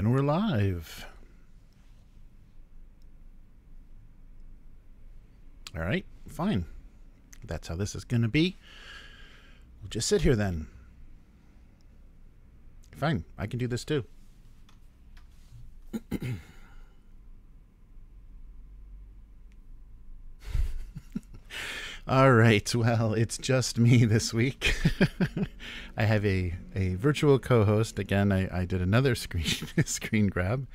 And we're live. All right, fine. That's how this is going to be. We'll just sit here then. Fine, I can do this too. All right, well, it's just me this week. I have a virtual co-host. Again, I did another screen grab.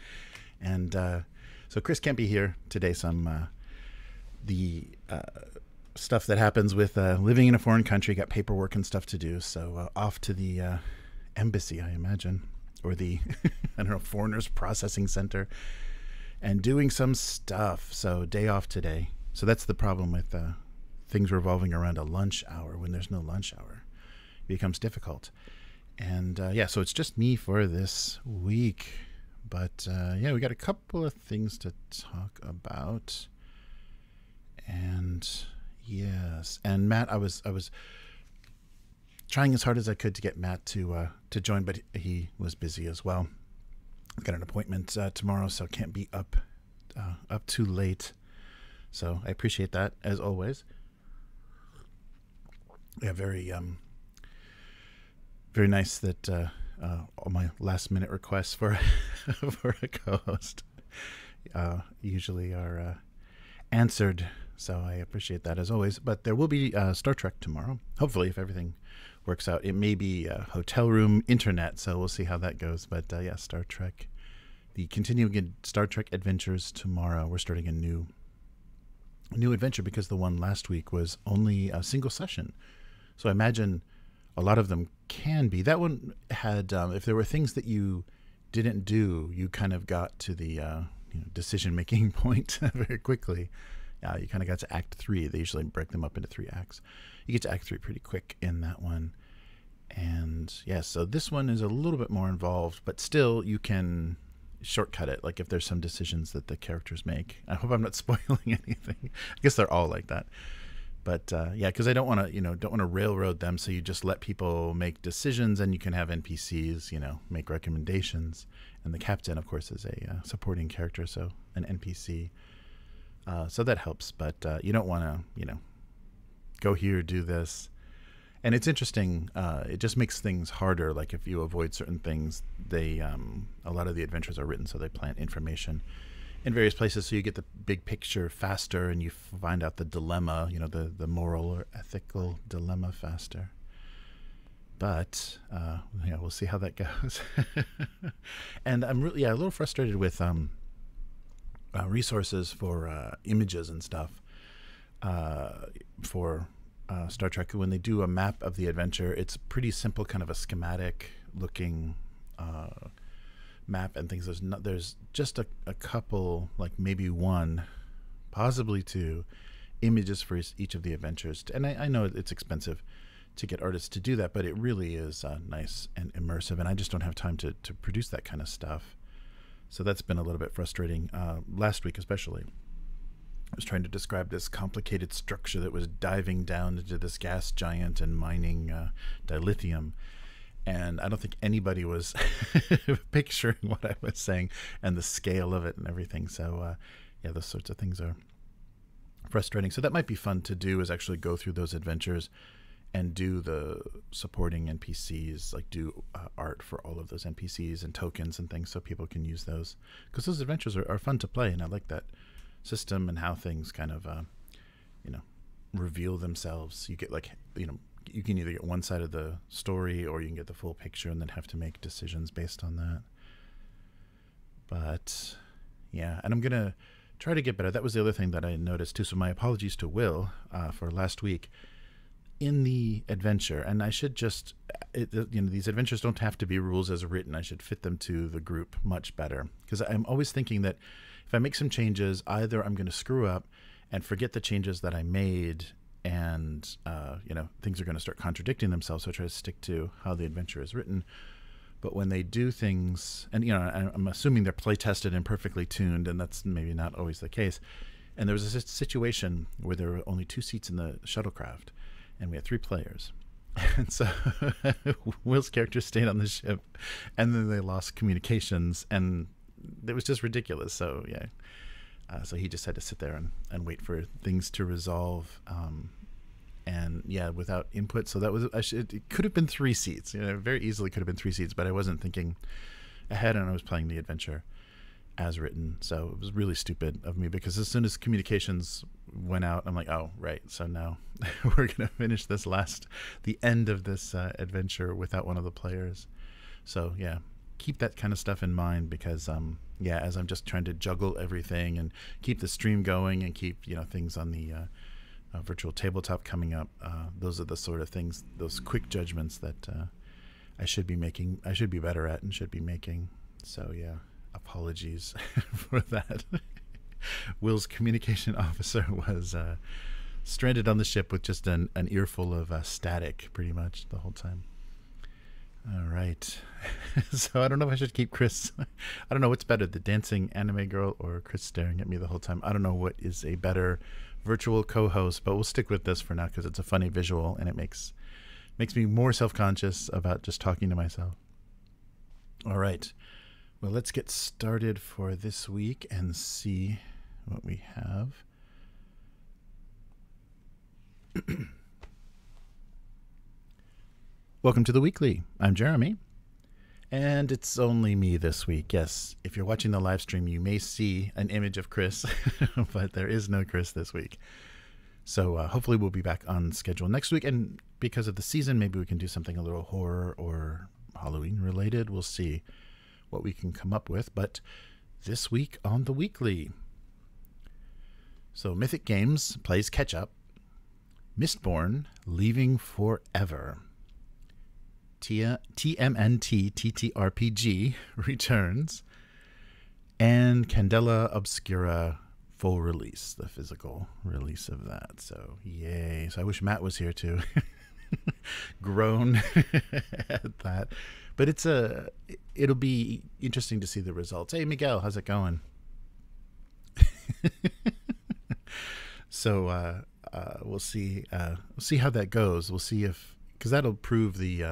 And so Chris can't be here today. Some the stuff that happens with living in a foreign country, got paperwork and stuff to do. So off to the embassy, I imagine, or the, I don't know, Foreigners Processing Center, and doing some stuff. So day off today. So that's the problem with things revolving around a lunch hour. When there's no lunch hour, it becomes difficult. And yeah, so it's just me for this week. But yeah, we got a couple of things to talk about. And yes, and Matt, I was trying as hard as I could to get Matt to join, but he was busy as well. I've got an appointment tomorrow, so can't be up too late. So I appreciate that as always. Yeah, very nice that all my last minute requests for for a co-host usually are answered. So I appreciate that as always. But there will be Star Trek tomorrow. Hopefully, if everything works out. It may be hotel room internet, so we'll see how that goes. But yeah, Star Trek, the continuing Star Trek adventures tomorrow. We're starting a new adventure because the one last week was only a single session. So I imagine a lot of them can be. That one had, if there were things that you didn't do, you kind of got to the decision-making point very quickly. You kind of got to Act 3. They usually break them up into 3 acts. You get to Act 3 pretty quick in that one. And yeah, so this one is a little bit more involved, but still you can shortcut it. Like if there's some decisions that the characters make. I hope I'm not spoiling anything. I guess they're all like that. But yeah, because I don't want to railroad them. So you just let people make decisions, and you can have NPCs, make recommendations. And the captain, of course, is a supporting character, so an NPC. So that helps. But you don't want to, go here, do this. And it's interesting. It just makes things harder. Like if you avoid certain things, a lot of the adventures are written so they plant information in various places, so you get the big picture faster, and you find out the dilemma, the moral or ethical dilemma faster. But yeah, we'll see how that goes. And I'm really a little frustrated with resources for images and stuff for Star Trek. When they do a map of the adventure, it's pretty simple, kind of a schematic looking map and things. There's just a couple, like maybe one, possibly 2 images for each of the adventures. And I know it's expensive to get artists to do that, but it really is nice and immersive, and I just don't have time to produce that kind of stuff. So that's been a little bit frustrating. Last week especially, I was trying to describe this complicated structure that was diving down into this gas giant and mining dilithium. And I don't think anybody was picturing what I was saying and the scale of it and everything. So, yeah, those sorts of things are frustrating. So that might be fun to do, is actually go through those adventures and do the supporting NPCs, like do art for all of those NPCs and tokens and things so people can use those. Because those adventures are fun to play, and I like that system and how things kind of, reveal themselves. You get you can either get one side of the story, or you can get the full picture and then have to make decisions based on that. But yeah, and I'm going to try to get better. That was the other thing that I noticed too. So my apologies to Will for last week in the adventure. And I should just, these adventures don't have to be rules as written. I should fit them to the group much better, because I'm always thinking that if I make some changes, either I'm going to screw up and forget the changes that I made, and things are going to start contradicting themselves. So I try to stick to how the adventure is written. But when they do things, and I'm assuming they're play tested and perfectly tuned, and that's maybe not always the case. And there was a situation where there were only 2 seats in the shuttlecraft, and we had 3 players. And so Will's character stayed on the ship, and then they lost communications, and it was just ridiculous. So yeah, so he just had to sit there and wait for things to resolve. And yeah, without input. So that was it could have been 3 seats. You know, very easily could have been 3 seats, but I wasn't thinking ahead, and I was playing the adventure as written. So it was really stupid of me, because as soon as communications went out, I'm like, oh right, so now we're gonna finish the end of this adventure without one of the players. So yeah, keep that kind of stuff in mind, because yeah, as I'm just trying to juggle everything and keep the stream going and keep, you know, things on the virtual tabletop coming up, those are the sort of things, those quick judgments that I should be better at and should be making. So yeah, apologies for that. Will's communication officer was stranded on the ship with just an earful of static pretty much the whole time. All right. So I don't know if I should keep Chris. I don't know what's better, the dancing anime girl or Chris staring at me the whole time. I don't know what is a better virtual co-host, but we'll stick with this for now because it's a funny visual, and it makes me more self-conscious about just talking to myself. All right. Well, let's get started for this week and see what we have. Welcome to the weekly. I'm Jeremy, and it's only me this week. Yes, if you're watching the live stream, you may see an image of Chris, but there is no Chris this week. So hopefully we'll be back on schedule next week, and because of the season, maybe we can do something a little horror or Halloween related. We'll see what we can come up with. But this week on the weekly, so Mythic Games plays Catchup, Mistborn Leaving Forever, TMNT TTRPG returns, and Candela Obscura full release, the physical release of that. So yay. So I wish Matt was here to groan at that. But it'll be interesting to see the results. Hey Miguel, how's it going? So we'll see how that goes. We'll see because that'll prove the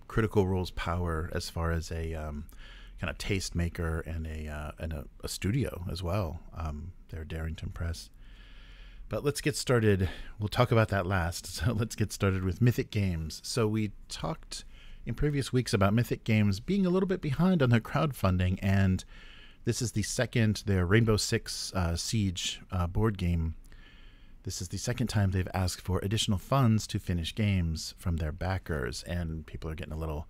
Critical Role's power as far as a kind of taste maker and a studio as well. They're Darrington Press. But let's get started. We'll talk about that last. So let's get started with Mythic Games. So we talked in previous weeks about Mythic Games being a little bit behind on their crowdfunding, and this is their Rainbow Six Siege board game. This is the second time they've asked for additional funds to finish games from their backers, and people are getting a little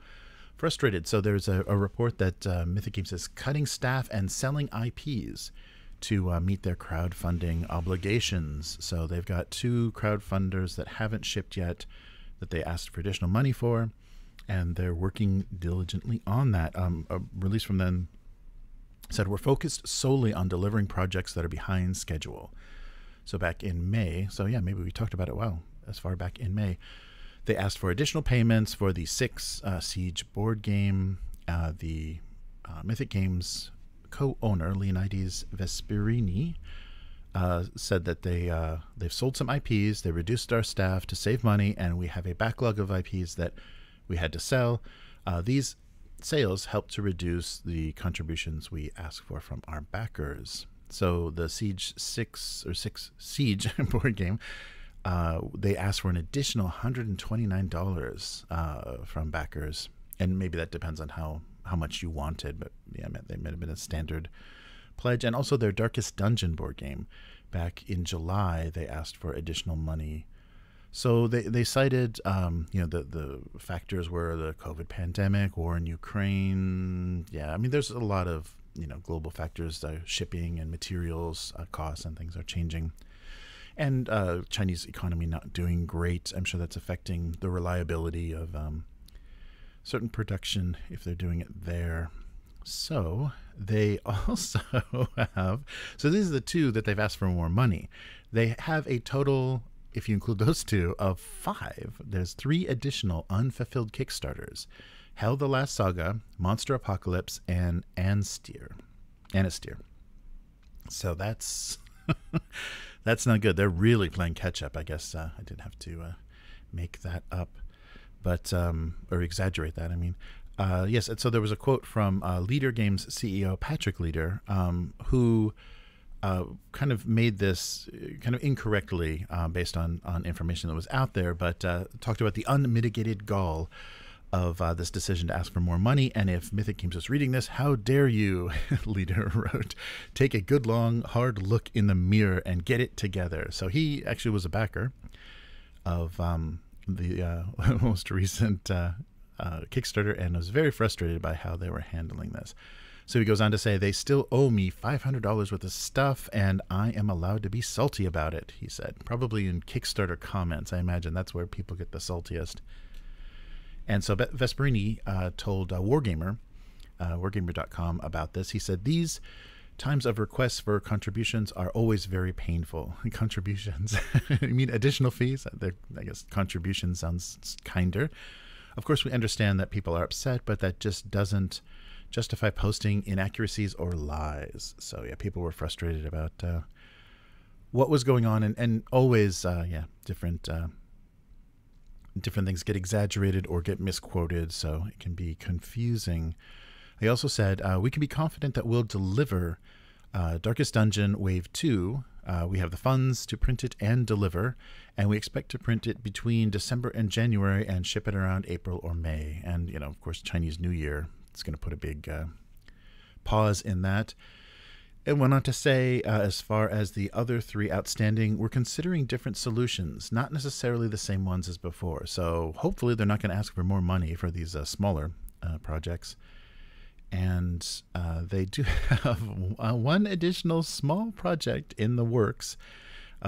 frustrated. So there's a report that Mythic Games is cutting staff and selling IPs to meet their crowdfunding obligations. So they've got 2 crowdfunders that haven't shipped yet that they asked for additional money for, and they're working diligently on that. A release from them said, "We're focused solely on delivering projects that are behind schedule." So back in May, so yeah, maybe we talked about it, wow, as far back in May, they asked for additional payments for the 6 Siege board game. The Mythic Games co-owner, Leonidas Vesperini, said that they've sold some IPs, they reduced our staff to save money, and we have a backlog of IPs that we had to sell. These sales helped to reduce the contributions we ask for from our backers. So the Siege 6 Siege board game, they asked for an additional $129 from backers, and maybe that depends on how much you wanted, but yeah, they might have been a standard pledge. And also their Darkest Dungeon board game, back in July, they asked for additional money. So they cited, the factors were the COVID pandemic, war in Ukraine. Yeah, I mean, there's a lot of global factors, shipping and materials costs and things are changing, and Chinese economy not doing great. I'm sure that's affecting the reliability of certain production if they're doing it there. So they also have, so these are the 2 that they've asked for more money. They have a total, if you include those 2, of 5. There's 3 additional unfulfilled Kickstarters: Hell the Last Saga, Monster Apocalypse, and Anastyr. So that's that's not good. They're really playing catch up. I guess I did have to make that up. but or exaggerate that. I mean, yes. And so there was a quote from Leader Games CEO Patrick Leader, who kind of made this kind of incorrectly based on information that was out there, but talked about the unmitigated gall of this decision to ask for more money. And if Mythic Games was reading this, how dare you, Leader wrote, take a good, long, hard look in the mirror and get it together. So he actually was a backer of the most recent Kickstarter and was very frustrated by how they were handling this. So he goes on to say, they still owe me $500 worth of stuff, and I am allowed to be salty about it, he said. Probably in Kickstarter comments. I imagine that's where people get the saltiest. And so Vesperini told Wargamer, wargamer.com about this. He said, these times of requests for contributions are always very painful. Contributions. I mean, additional fees? I guess contribution sounds kinder. Of course, we understand that people are upset, but that just doesn't justify posting inaccuracies or lies. So yeah, people were frustrated about what was going on, and always different things get exaggerated or get misquoted, so it can be confusing. They also said, we can be confident that we'll deliver Darkest Dungeon Wave 2. We have the funds to print it and deliver, and we expect to print it between December and January and ship it around April or May. And, of course, Chinese New Year, it's going to put a big pause in that. It went on to say, as far as the other three outstanding, we're considering different solutions, not necessarily the same ones as before. So hopefully they're not going to ask for more money for these smaller projects. And they do have one additional small project in the works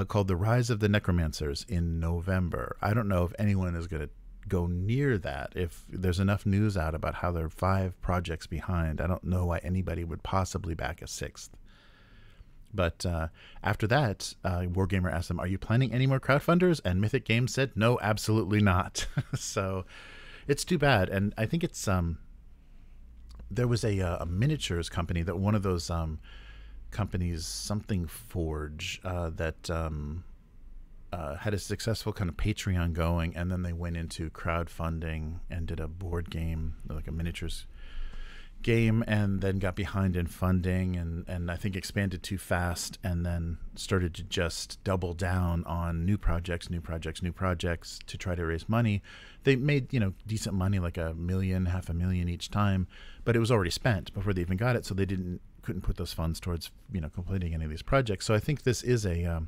called The Rise of the Necromancers in November. I don't know if anyone is going to go near that. If there's enough news out about how they're 5 projects behind, I don't know why anybody would possibly back a 6th. But after that, Wargamer asked them, are you planning any more crowdfunders? And Mythic Games said, no, absolutely not. So it's too bad. And I think it's there was a miniatures company, that one of those companies, something Forge, that had a successful kind of Patreon going, and then they went into crowdfunding and did a board game, like a miniatures game, and then got behind in funding, and I think expanded too fast, and then started to just double down on new projects to try to raise money. They made, decent money, like $1 million, $500,000 each time, but it was already spent before they even got it, so they couldn't put those funds towards, completing any of these projects. So I think this is a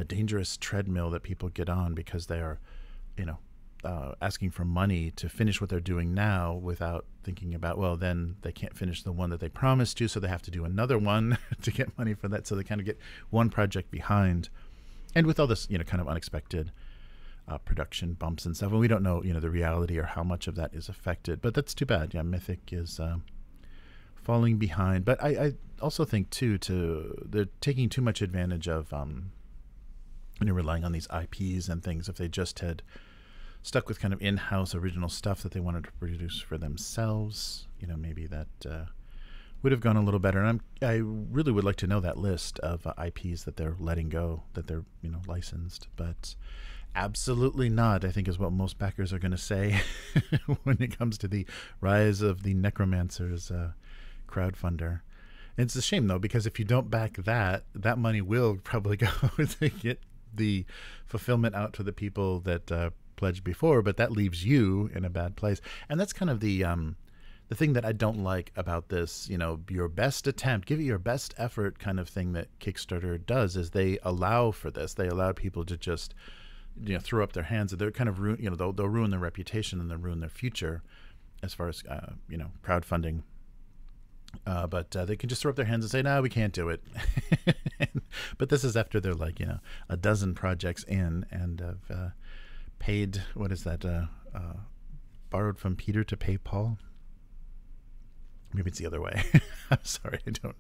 dangerous treadmill that people get on, because they are, asking for money to finish what they're doing now without thinking about, well, then they can't finish the one that they promised to, so they have to do another one to get money for that. So they kind of get one project behind. And with all this, kind of unexpected production bumps and stuff, and we don't know, the reality or how much of that is affected. But that's too bad. Yeah, Mythic is falling behind. But I also think, too, they're taking too much advantage of relying on these IPs and things. If they just had stuck with kind of in-house original stuff that they wanted to produce for themselves, maybe that would have gone a little better. And I really would like to know that list of IPs that they're letting go, that they're licensed. But absolutely not, I think, is what most backers are going to say when it comes to the Rise of the Necromancers crowdfunder. And it's a shame, though, because if you don't back that money will probably go to get the fulfillment out to the people that pledged before, but that leaves you in a bad place. And that's kind of the thing that I don't like about this, your best attempt, give it your best effort kind of thing that Kickstarter does, is they allow for this. They allow people to just, throw up their hands. They're kind of, they'll ruin their reputation and they'll ruin their future as far as, crowdfunding. But they can just throw up their hands and say, no, we can't do it. But this is after they're like, a dozen projects in and have paid, what is that, borrowed from Peter to pay Paul? Maybe it's the other way. I'm sorry, I don't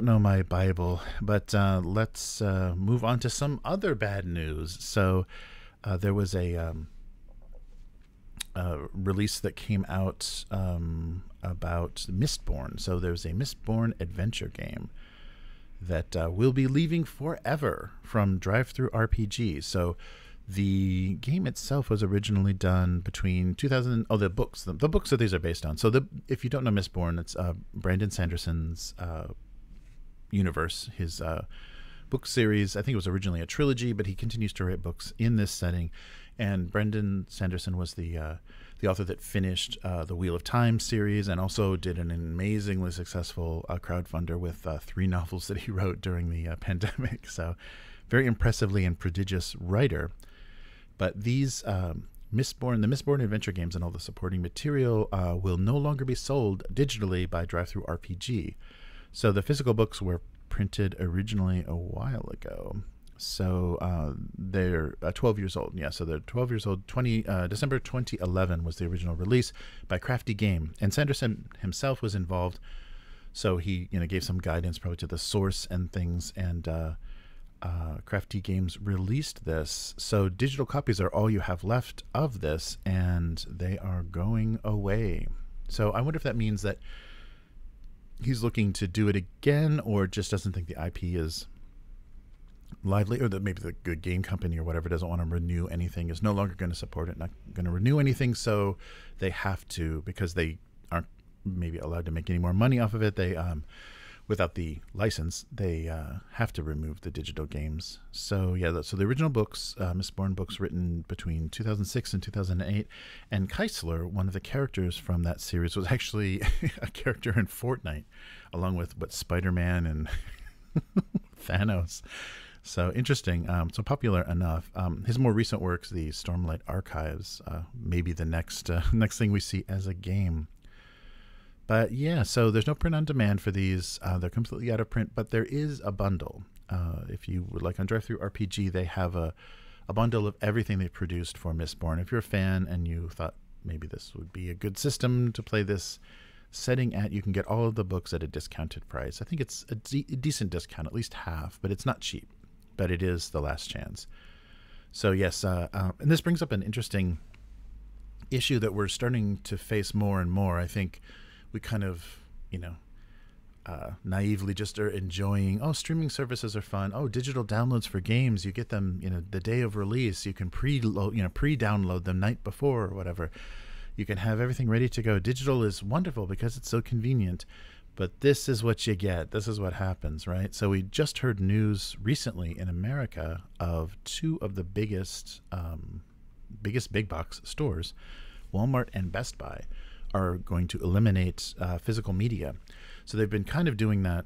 know my Bible. But let's move on to some other bad news. So there was a release that came out about Mistborn. So there's a Mistborn Adventure Game that will be leaving forever from DriveThruRPG. So The game itself was originally done between 2000. Oh, the books that these are based on. So if you don't know Mistborn, it's Brandon Sanderson's universe. His book series, I think it was originally a trilogy, but he continues to write books in this setting. And Brandon Sanderson was the author that finished the Wheel of Time series, and also did an amazingly successful crowdfunder with 3 novels that he wrote during the pandemic. So very impressively and prodigious writer. But these the Mistborn Adventure Games and all the supporting material will no longer be sold digitally by DriveThruRPG. So the physical books were printed originally a while ago. So they're 12 years old. Yeah, so they're 12 years old. December 2011 was the original release by Crafty Game. And Sanderson himself was involved. So he gave some guidance probably to the source and things. And Crafty Games released this. So digital copies are all you have left of this, and they are going away. So I wonder if that means that he's looking to do it again, or just doesn't think the IP is lively, or that maybe the Good Game Company or whatever doesn't want to renew anything, is no longer going to support it, not going to renew anything. So they have to, because they aren't maybe allowed to make any more money off of it. They without the license, they have to remove the digital games. So yeah, so the original books, Mistborn books, written between 2006 and 2008, and Keisler, one of the characters from that series, was actually a character in Fortnite, along with Spider-Man and Thanos. So interesting. So popular enough. His more recent works, the Stormlight Archives, maybe the next thing we see as a game. But yeah, so there's no print on demand for these. They're completely out of print, but there is a bundle. If you would like, on DriveThruRPG, they have a bundle of everything they've produced for Mistborn. If you're a fan and you thought maybe this would be a good system to play this setting at, you can get all of the books at a discounted price. I think it's a decent discount, at least half, but it's not cheap. But it is the last chance. So yes, and this brings up an interesting issue that we're starting to face more and more. I think we kind of, naively just are enjoying, streaming services are fun. Digital downloads for games, you get them, the day of release. You can pre-download them night before or whatever. You can have everything ready to go. Digital is wonderful because it's so convenient. But this is what you get. This is what happens, right? So we just heard news recently in America of 2 of the biggest big box stores, Walmart and Best Buy, are going to eliminate physical media. So they've been kind of doing that,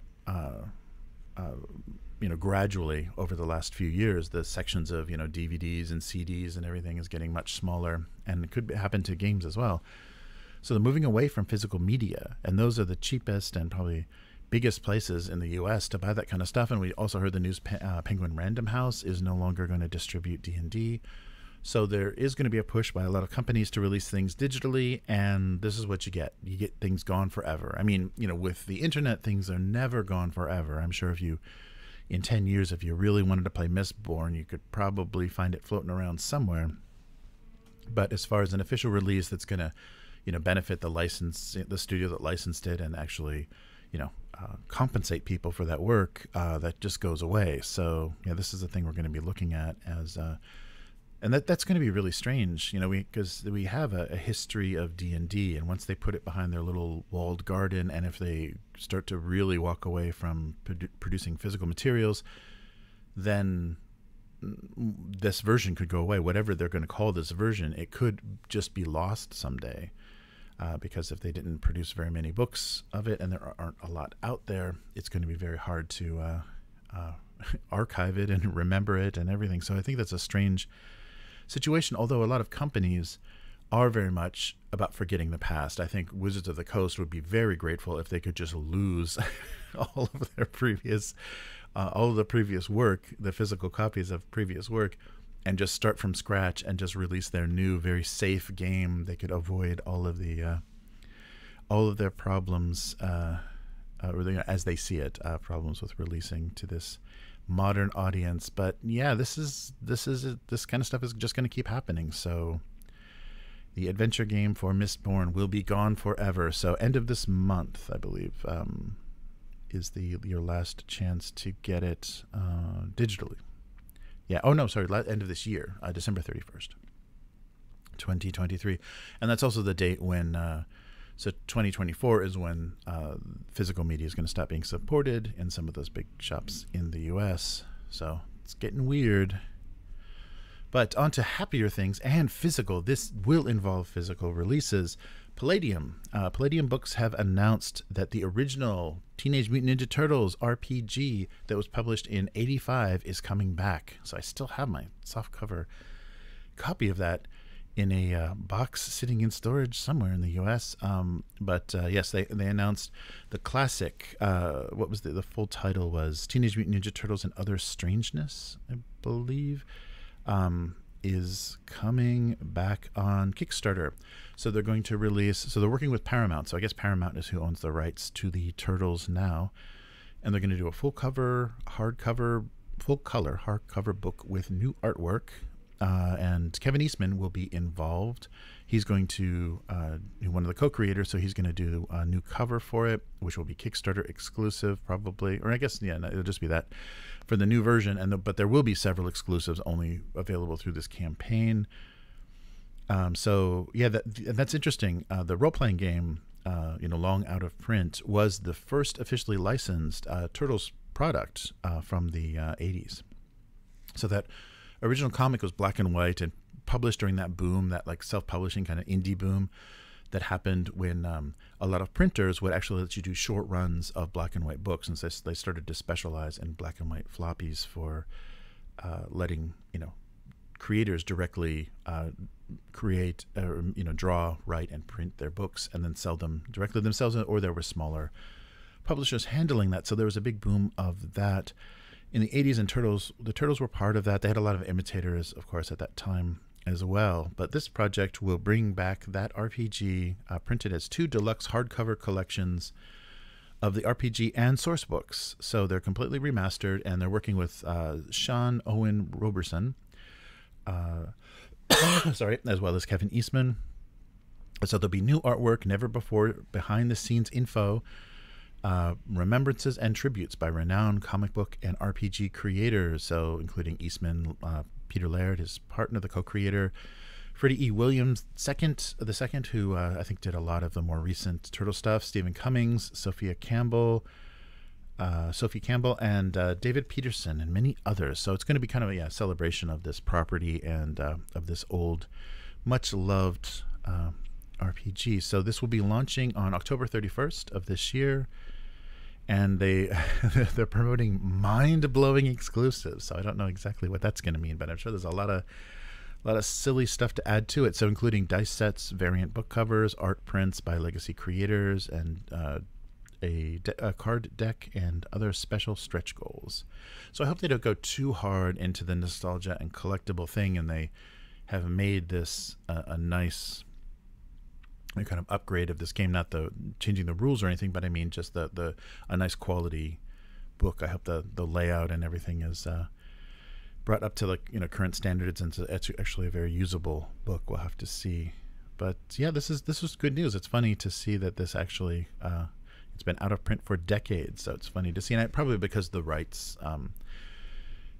gradually over the last few years. The sections of DVDs and CDs and everything is getting much smaller, and it could happen to games as well. So they're moving away from physical media, and those are the cheapest and probably biggest places in the U.S. to buy that kind of stuff. And we also heard the news, Penguin Random House is no longer going to distribute D&D. So there is going to be a push by a lot of companies to release things digitally, and this is what you get. You get things gone forever. I mean, with the internet, things are never gone forever. I'm sure in 10 years, if you really wanted to play Mistborn, you could probably find it floating around somewhere. But as far as an official release that's going to benefit the studio that licensed it, and actually, compensate people for that work, that just goes away. So yeah, this is the thing we're going to be looking at as, and that's going to be really strange, because we have a history of D&D, and once they put it behind their little walled garden, and if they start to really walk away from producing physical materials, then this version could go away. Whatever they're going to call this version, it could just be lost someday. Because if they didn't produce very many books of it, and there aren't a lot out there, it's going to be very hard to archive it and remember it and everything. So I think that's a strange situation, although a lot of companies are very much about forgetting the past. I think Wizards of the Coast would be very grateful if they could just lose all of their previous all of the previous work, the physical copies of previous work, and just start from scratch and just release their new, very safe game. They could avoid all of their problems, as they see it, problems with releasing to this modern audience. But yeah, this kind of stuff is just going to keep happening. So the adventure game for Mistborn will be gone forever. So end of this month, I believe, is your last chance to get it digitally. Yeah. Oh no, sorry. End of this year, December 31st, 2023, and that's also the date when. So 2024 is when physical media is going to stop being supported in some of those big shops in the U.S. So it's getting weird. But on to happier things and physical. This will involve physical releases. Palladium. Palladium Books have announced that the original Teenage Mutant Ninja Turtles RPG that was published in '85 is coming back. So I still have my softcover copy of that in a box sitting in storage somewhere in the U.S. But yes, they announced the classic. What was the full title was Teenage Mutant Ninja Turtles and Other Strangeness, I believe, is coming back on Kickstarter. So they're going to release. So they're working with Paramount. So I guess Paramount is who owns the rights to the Turtles now, and they're going to do a full color hardcover book with new artwork. And Kevin Eastman will be involved. He's going to one of the co-creators, so he's going to do a new cover for it, which will be Kickstarter exclusive, probably, or I guess it'll just be that for the new version. But there will be several exclusives only available through this campaign. So yeah, that's interesting. The role-playing game, long out of print, was the first officially licensed Turtles product from the '80s. So that original comic was black and white and published during that boom, that like self-publishing kind of indie boom that happened when a lot of printers would actually let you do short runs of black and white books, and so they started to specialize in black and white floppies for letting creators directly create or draw, write, and print their books and then sell them directly themselves, or there were smaller publishers handling that. So there was a big boom of that in the '80s, and the Turtles were part of that. They had a lot of imitators, of course, at that time as well. But this project will bring back that RPG, printed as 2 deluxe hardcover collections of the RPG and source books. So they're completely remastered, and they're working with Sean Owen Roberson, as well as Kevin Eastman. So there'll be new artwork, never before behind-the-scenes info, remembrances and tributes by renowned comic book and RPG creators, so including Eastman, Peter Laird, his partner, the co-creator, Freddie E. Williams the second, who I think did a lot of the more recent Turtle stuff, Stephen Cummings, Sophie Campbell, and David Peterson, and many others. So it's going to be kind of a celebration of this property and of this old, much-loved RPG. So this will be launching on October 31st of this year, and they're promoting mind-blowing exclusives. So I don't know exactly what that's going to mean, but I'm sure there's a lot of silly stuff to add to it. So including dice sets, variant book covers, art prints by legacy creators, and a card deck and other special stretch goals. So I hope they don't go too hard into the nostalgia and collectible thing, and they have made this a nice kind of upgrade of this game, not the changing the rules or anything, but I mean just a nice quality book. I hope the layout and everything is brought up to current standards, and so it's actually a very usable book. We'll have to see. But yeah, this was good news. It's funny to see that this actually it's been out of print for decades, so it's funny to see, and probably because the rights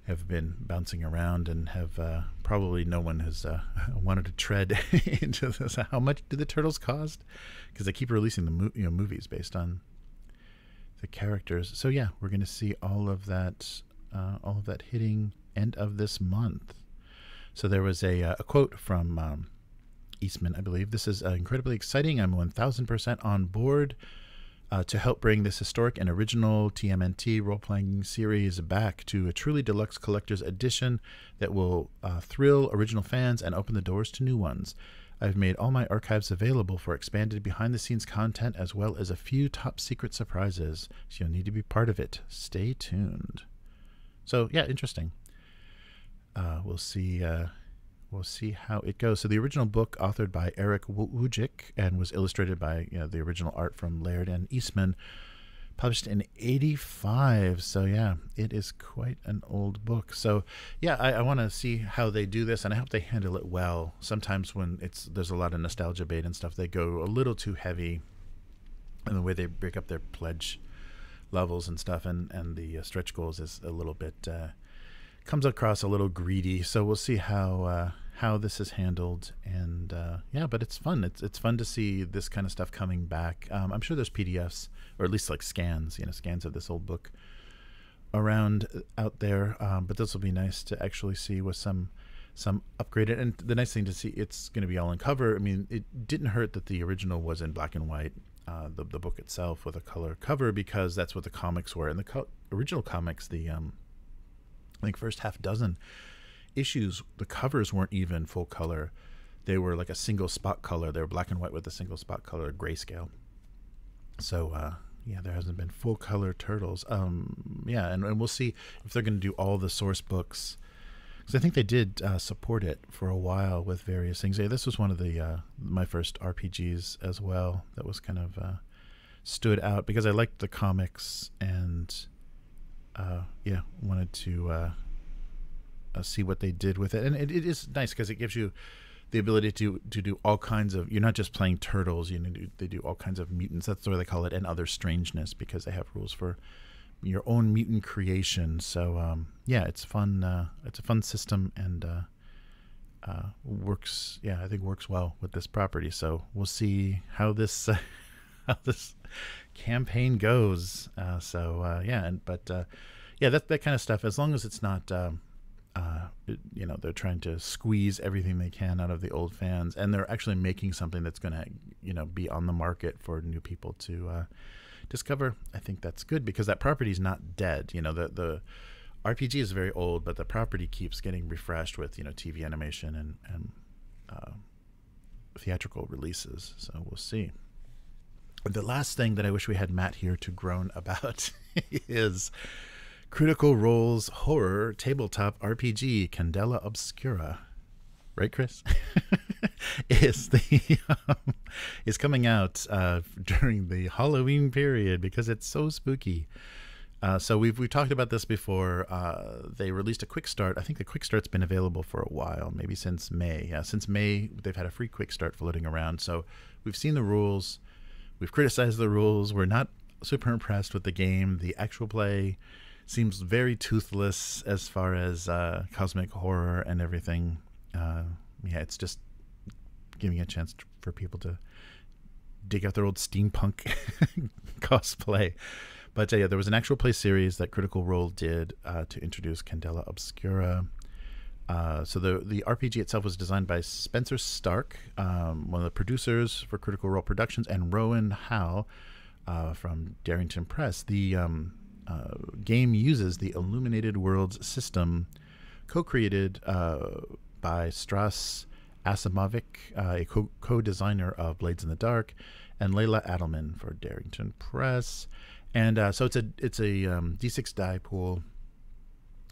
have been bouncing around and have probably no one has wanted to tread into this. How much do the Turtles cost? Because they keep releasing the movies based on the characters. So yeah, we're going to see all of that hitting end of this month. So there was a quote from Eastman, I believe. This is incredibly exciting. I'm 1000% on board to help bring this historic and original TMNT role-playing series back to a truly deluxe collector's edition that will thrill original fans and open the doors to new ones. I've made all my archives available for expanded behind-the-scenes content, as well as a few top-secret surprises, so you'll need to be part of it. Stay tuned. So yeah, interesting. We'll see how it goes. So the original book, authored by Eric Wujcik and was illustrated by the original art from Laird and Eastman, published in '85. So yeah, it is quite an old book. So yeah, I want to see how they do this, and I hope they handle it well. Sometimes when there's a lot of nostalgia bait and stuff, they go a little too heavy in the way they break up their pledge levels and stuff, and the stretch goals is a little bit comes across a little greedy. So we'll see how this is handled. And yeah, but it's fun. It's fun to see this kind of stuff coming back. I'm sure there's PDFs, or at least like scans, scans of this old book around out there. But this will be nice to actually see with some upgraded. And the nice thing to see, it's going to be all in cover. I mean, it didn't hurt that the original was in black and white, the book itself with a color cover, because that's what the comics were. And the original comics, the I think first half dozen issues, the covers weren't even full color. They were like a single spot color. They were black and white with a single spot color grayscale. So yeah, there hasn't been full color Turtles. Yeah, and we'll see if they're going to do all the source books, because I think they did support it for a while with various things. Yeah, this was one of the my first RPGs as well that was kind of stood out because I liked the comics, and yeah, wanted to see what they did with it. And it is nice because it gives you the ability to do all kinds of, you're not just playing turtles, they do all kinds of mutants. That's the way they call it, and other strangeness, because they have rules for your own mutant creation. So yeah, it's fun. It's a fun system, and works. Yeah, I think works well with this property. So we'll see how this how this campaign goes. Yeah, but yeah, that kind of stuff. As long as it's not, they're trying to squeeze everything they can out of the old fans, and they're actually making something that's going to, be on the market for new people to discover. I think that's good, because that property is not dead. The RPG is very old, but the property keeps getting refreshed with, TV animation and theatrical releases. So we'll see. The last thing that I wish we had Matt here to groan about is Critical Role's horror tabletop RPG, Candela Obscura. Right, Chris? is coming out during the Halloween period, because it's so spooky. So we've talked about this before. They released a quick start. I think the quick start's been available for a while, maybe since May. Since May, they've had a free quick start floating around. So we've seen the rules. We've criticized the rules. We're not super impressed with the game. The actual play seems very toothless as far as cosmic horror and everything. Yeah, it's just giving a chance for people to dig out their old steampunk cosplay. But yeah, there was an actual play series that Critical Role did to introduce Candela Obscura. So the RPG itself was designed by Spencer Stark, one of the producers for Critical Role Productions, and Rowan Howe from Darrington Press. The game uses the Illuminated Worlds system, co-created by Strauss Asimovic, a co-designer of Blades in the Dark, and Layla Adelman for Darrington Press. And so it's a D6 die pool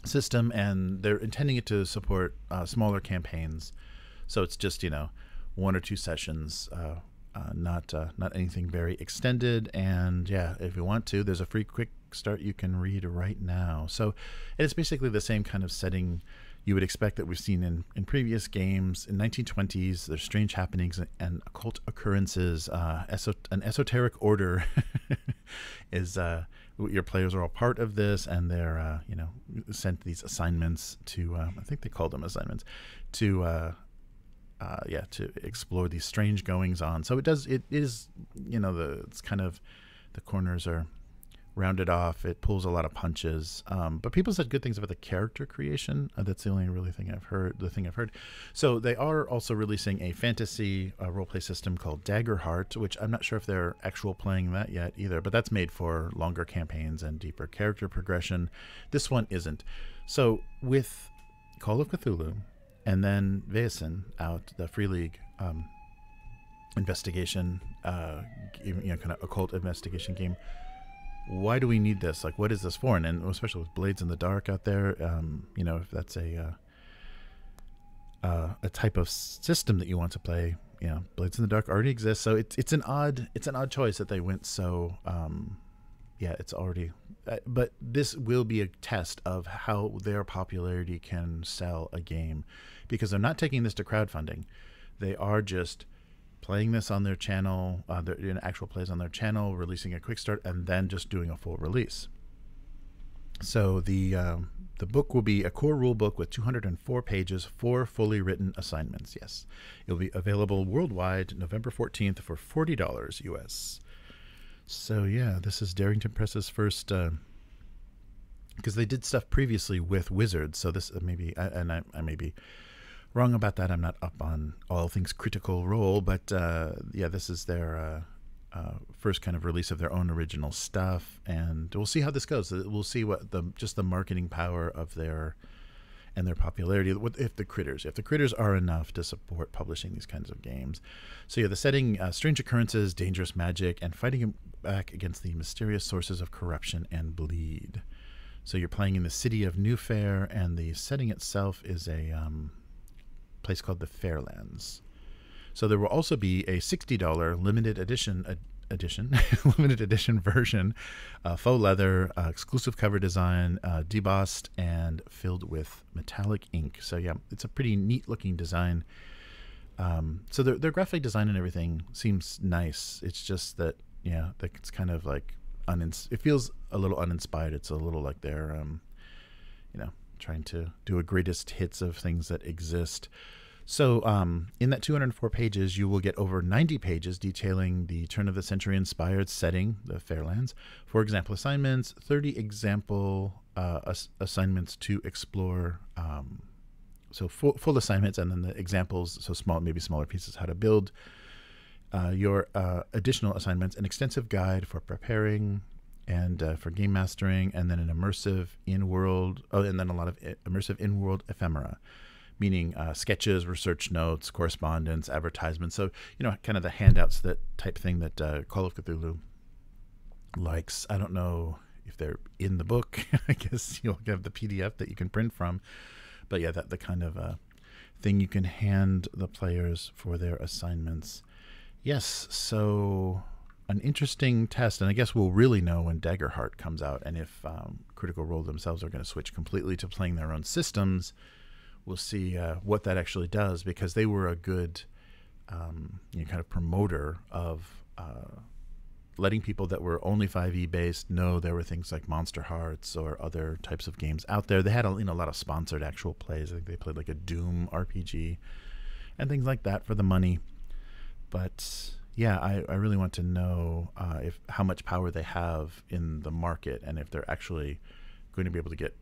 system, and they're intending it to support smaller campaigns. So it's just, one or two sessions, not anything very extended. And yeah, if you want to, there's a free quick start you can read right now. So it's basically the same kind of setting you would expect that we've seen in previous games. In 1920s, there's strange happenings and occult occurrences. An esoteric order is your players are all part of this, and they're sent these assignments to I think they call them assignments to explore these strange goings on. So it is it's kind of, the corners are rounded off. It pulls a lot of punches, but people said good things about the character creation. That's the only really thing I've heard. So they are also releasing a fantasy roleplay system called Daggerheart, which I'm not sure if they're actual playing that yet either, but that's made for longer campaigns and deeper character progression. This one isn't. So with Call of Cthulhu and then Vaesen out, the Free League investigation, kind of occult investigation game, why do we need this? Like, what is this for? And especially with Blades in the Dark out there, if that's a type of system that you want to play, Blades in the Dark already exists. So it's an odd choice that they went so, it's already, but this will be a test of how their popularity can sell a game, because they're not taking this to crowdfunding. They are just playing this on their channel, they're doing actual plays on their channel, releasing a quick start, and then just doing a full release. So the book will be a core rule book with 204 pages, 4 fully written assignments. Yes, it'll be available worldwide November 14th for $40 US. So yeah, this is Darrington Press's first, because they did stuff previously with Wizards. So this maybe, I may be wrong about that. I'm not up on all things Critical Role, but yeah, this is their first kind of release of their own original stuff, and we'll see how this goes. We'll see what just the marketing power of their popularity. If the critters are enough to support publishing these kinds of games. So yeah, the setting: strange occurrences, dangerous magic, and fighting back against the mysterious sources of corruption and bleed. So you're playing in the city of New Fair, and the setting itself is a place called the Fairlands. So there will also be a $60 limited edition limited edition version, faux leather, exclusive cover design, debossed and filled with metallic ink. So yeah, it's a pretty neat looking design. So their graphic design and everything seems nice. It's just that, yeah, it's kind of like it feels a little uninspired. It's a little like they're trying to do a greatest hits of things that exist. So in that 204 pages, you will get over 90 pages detailing the turn-of-the-century inspired setting, the Fairlands. For example assignments, 30 example assignments to explore. So full assignments, and then the examples, so maybe smaller pieces, how to build your additional assignments, an extensive guide for preparing and for game mastering, and then an immersive in-world, and then a lot of immersive in-world ephemera, meaning sketches, research notes, correspondence, advertisements. So, kind of the handouts, that type thing that Call of Cthulhu likes. I don't know if they're in the book. I guess you'll have the PDF that you can print from. But yeah, the kind of thing you can hand the players for their assignments. Yes, so an interesting test, and I guess we'll really know when Daggerheart comes out, and if Critical Role themselves are going to switch completely to playing their own systems. We'll see what that actually does, because they were a good kind of promoter of letting people that were only 5e based know there were things like Monster Hearts or other types of games out there. They had a lot of sponsored actual plays. I think they played like a Doom RPG and things like that for the money. But yeah, I really want to know how much power they have in the market, and if they're actually going to be able to get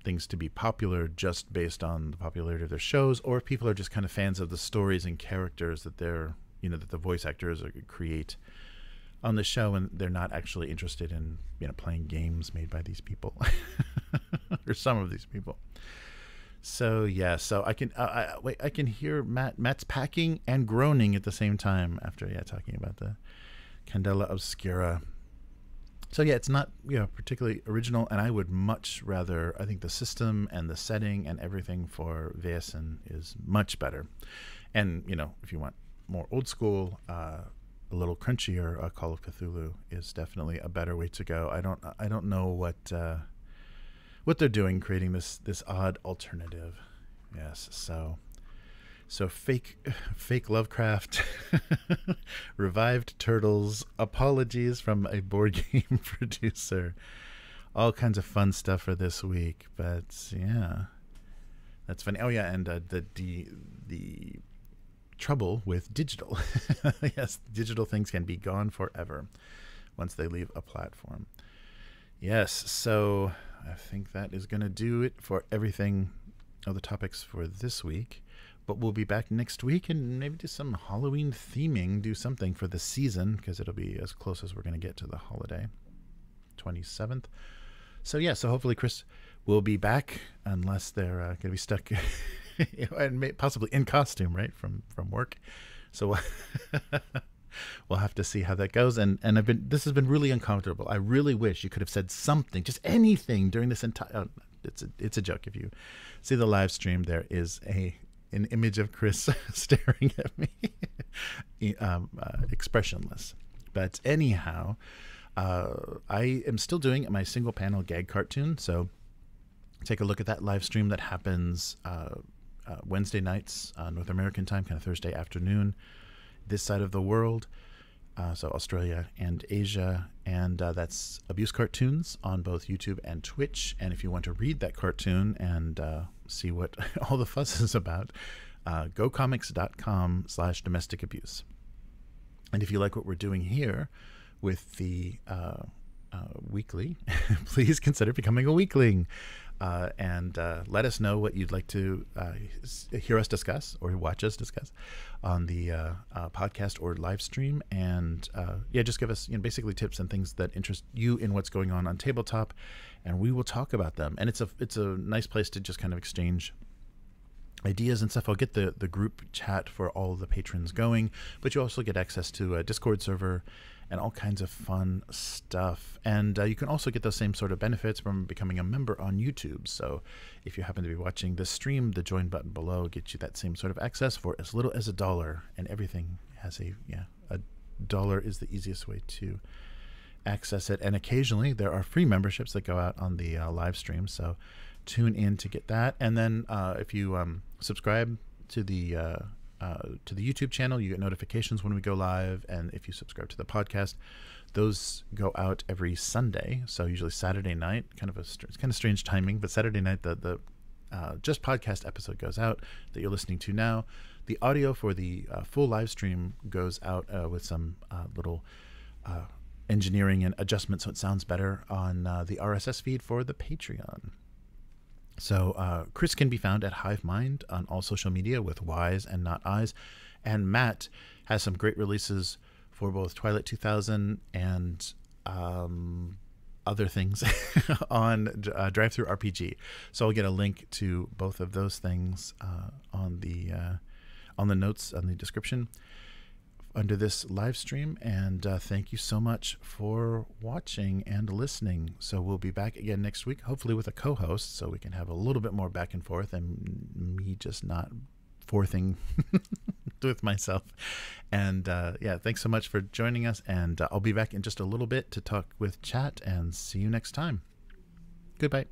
things to be popular just based on the popularity of their shows, or if people are just kind of fans of the stories and characters that they're, that the voice actors create on the show, and they're not actually interested in, playing games made by these people or some of these people. So yeah, so I can hear Matt's packing and groaning at the same time after talking about the Candela Obscura. So yeah, it's not particularly original, and I would much rather. I think the system and the setting and everything for Vaesen is much better. And if you want more old school, a little crunchier, Call of Cthulhu is definitely a better way to go. I don't know what they're doing, creating this odd alternative. Yes, so fake Lovecraft, revived turtles, apologies from a board game producer, all kinds of fun stuff for this week. But yeah, that's funny. Oh yeah, and the trouble with digital. Yes, digital things can be gone forever once they leave a platform. Yes, so I think that is going to do it for everything of the topics for this week. But we'll be back next week and maybe do some Halloween theming, do something for the season, because it'll be as close as we're going to get to the holiday, 27th. So yeah, so hopefully Chris will be back, unless they're going to be stuck and possibly in costume, right, from work. So we'll have to see how that goes. And this has been really uncomfortable. I really wish you could have said something, just anything during this entire. It's a joke. If you see the live stream, there is an image of Chris staring at me, expressionless. But anyhow, I am still doing my single panel gag cartoon. So take a look at that live stream that happens Wednesday nights, North American time, kind of Thursday afternoon, this side of the world. so Australia and Asia, and that's Abuse Cartoons on both YouTube and Twitch. And if you want to read that cartoon and see what all the fuss is about, gocomics.com/domestic abuse. And if you like what we're doing here with the weekly, please consider becoming a weakling. And let us know what you'd like to hear us discuss or watch us discuss on the podcast or live stream. And yeah, just give us basically tips and things that interest you in what's going on tabletop, and we will talk about them. And it's a nice place to just kind of exchange ideas and stuff. I'll get the group chat for all the patrons going, but you also get access to a Discord server and all kinds of fun stuff. And you can also get those same sort of benefits from becoming a member on YouTube. So if you happen to be watching this stream, the join button below gets you that same sort of access for as little as $1. And everything has a $1 is the easiest way to access it. And occasionally there are free memberships that go out on the live stream. So tune in to get that. And then if you subscribe to the YouTube channel, you get notifications when we go live. And if you subscribe to the podcast, those go out every Sunday. So usually Saturday night, it's kind of strange timing, but Saturday night the just podcast episode goes out that you're listening to now. The audio for the full live stream goes out with some little engineering and adjustments so it sounds better on the RSS feed for the Patreon. So Chris can be found at HiveMind on all social media with Y's and not I's. And Matt has some great releases for both Twilight 2000 and other things on DriveThruRPG. So I'll get a link to both of those things on the notes, on the description under this live stream. And thank you so much for watching and listening. So we'll be back again next week, hopefully with a co-host, so we can have a little bit more back and forth and me just not forthing with myself. And yeah, thanks so much for joining us. And I'll be back in just a little bit to talk with chat, and see you next time. Goodbye.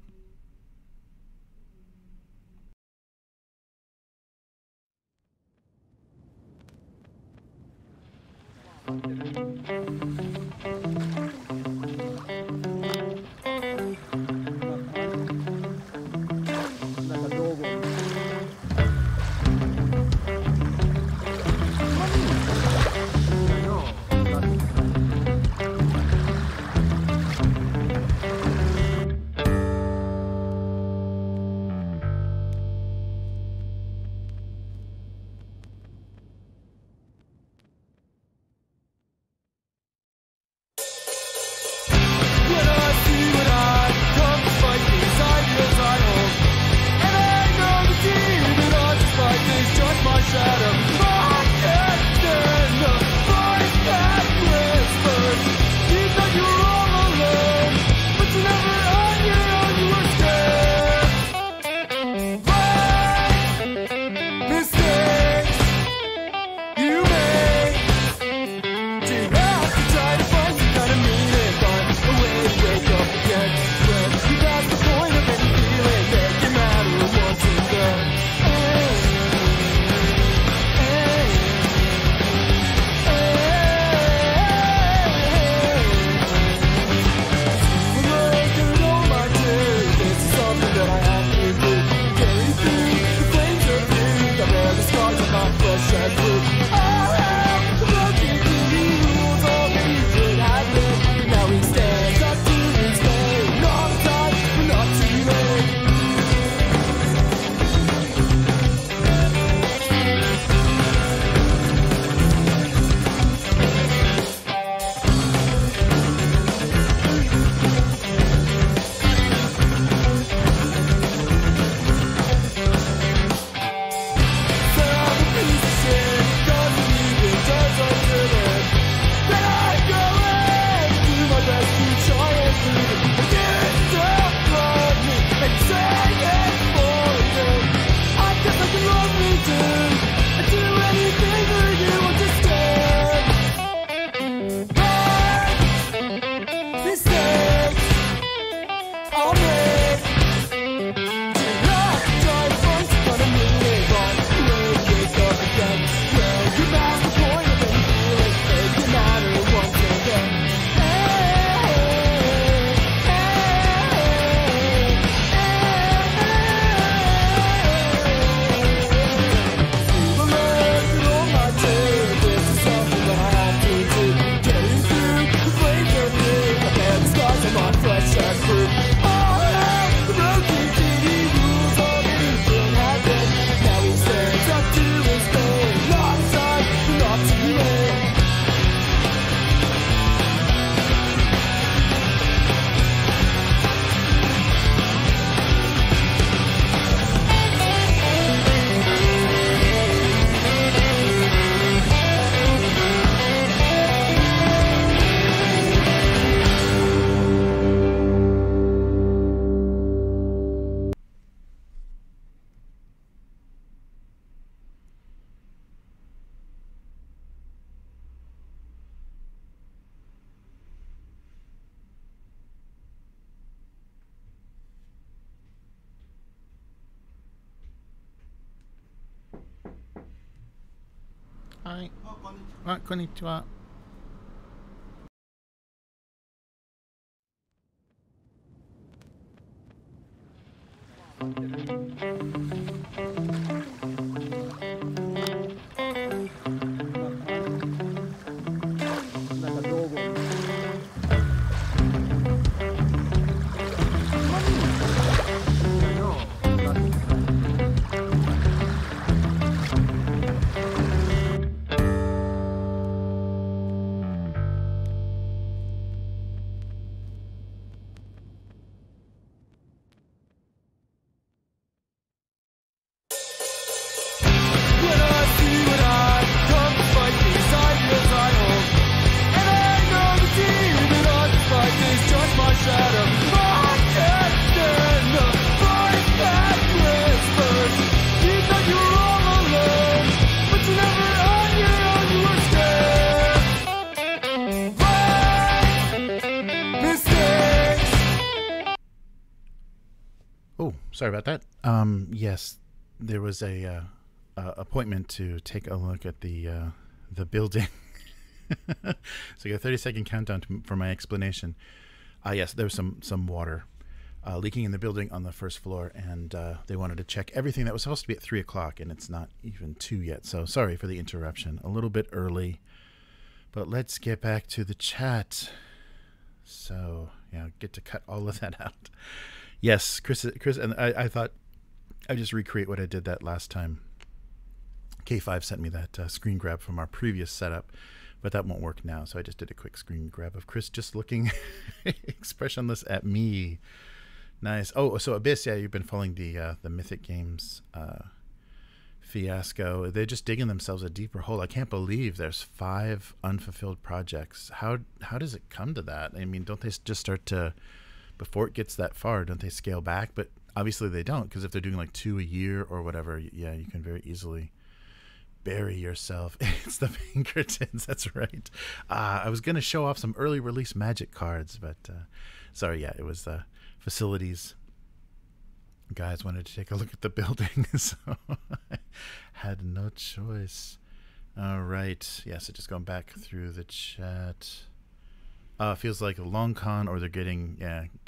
はい。あ、こんにちは。Oh, sorry about that. Yes, there was a appointment to take a look at the building. So you got a 30-second countdown for my explanation. Yes, there was some water leaking in the building on the first floor, and they wanted to check everything that was supposed to be at 3 o'clock, and it's not even 2 yet. So sorry for the interruption. A little bit early, but let's get back to the chat. So yeah, get to cut all of that out. Yes, Chris, and I thought I'd just recreate what I did that last time. K5 sent me that screen grab from our previous setup, but that won't work now. So I just did a quick screen grab of Chris just looking expressionless at me. Nice. Oh, so Abyss, yeah, you've been following the Mythic Games fiasco. They're just digging themselves a deeper hole. I can't believe there's 5 unfulfilled projects. How does it come to that? I mean, don't they just start to, before it gets that far, don't they scale back? But obviously they don't, because if they're doing like 2 a year or whatever, yeah, you can very easily bury yourself. It's the Pinkertons, that's right. I was going to show off some early release Magic cards, but sorry, yeah, it was the facilities guys wanted to take a look at the building, so I had no choice. All right, yeah, so just going back through the chat. Feels like a long con, or they're getting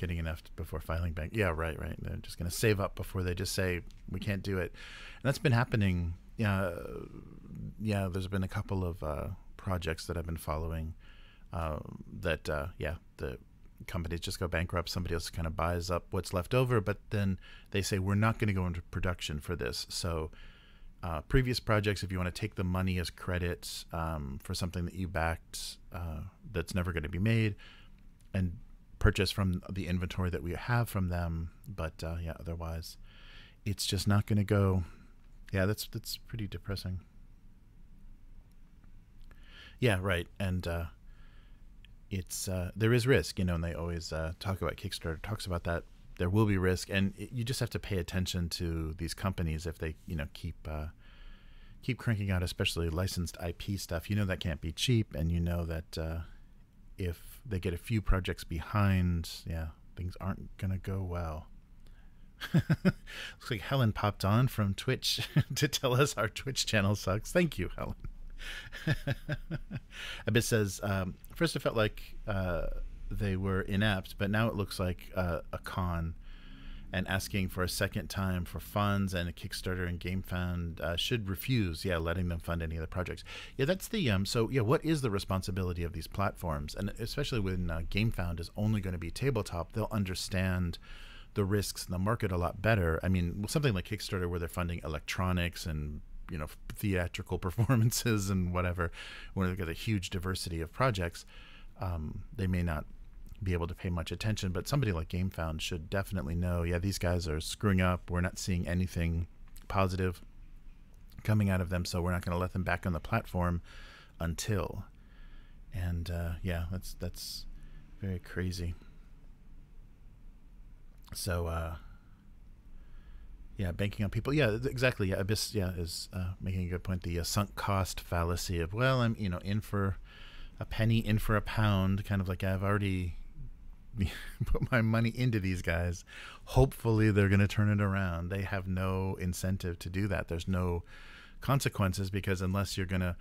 enough before filing bank. Yeah, right. They're just going to save up before they just say we can't do it, and that's been happening. Yeah, there's been a couple of projects that I've been following that the companies just go bankrupt. Somebody else kind of buys up what's left over, but then they say we're not going to go into production for this. So previous projects, if you want to take the money as credit for something that you backed that's never going to be made, and purchase from the inventory that we have from them, but otherwise it's just not going to go. Yeah, that's pretty depressing. Yeah, right. And it's there is risk, and they always talk about, Kickstarter talks about that. There will be risk, and you just have to pay attention to these companies if they keep cranking out, especially licensed IP stuff. That can't be cheap, and that if they get a few projects behind, things aren't gonna go well. Looks like Helen popped on from Twitch to tell us our Twitch channel sucks. Thank you, Helen. Abyss says, first it felt like they were inept, but now it looks like a con, and asking for a second time for funds, and a Kickstarter and GameFound should refuse letting them fund any of the projects. That's the what is the responsibility of these platforms? And especially when GameFound is only going to be tabletop, they'll understand the risks in the market a lot better. I mean, something like Kickstarter, where they're funding electronics and theatrical performances and whatever, when they've got a huge diversity of projects, they may not be able to pay much attention. But somebody like GameFound should definitely know, these guys are screwing up. We're not seeing anything positive coming out of them, so we're not going to let them back on the platform until. And that's very crazy. So banking on people. Yeah, exactly. Yeah, Abyss is making a good point. The sunk cost fallacy of, well, I'm in for a penny, in for a pound, kind of like I've already put my money into these guys. Hopefully they're going to turn it around. They have no incentive to do that. There's no consequences, because unless you're going to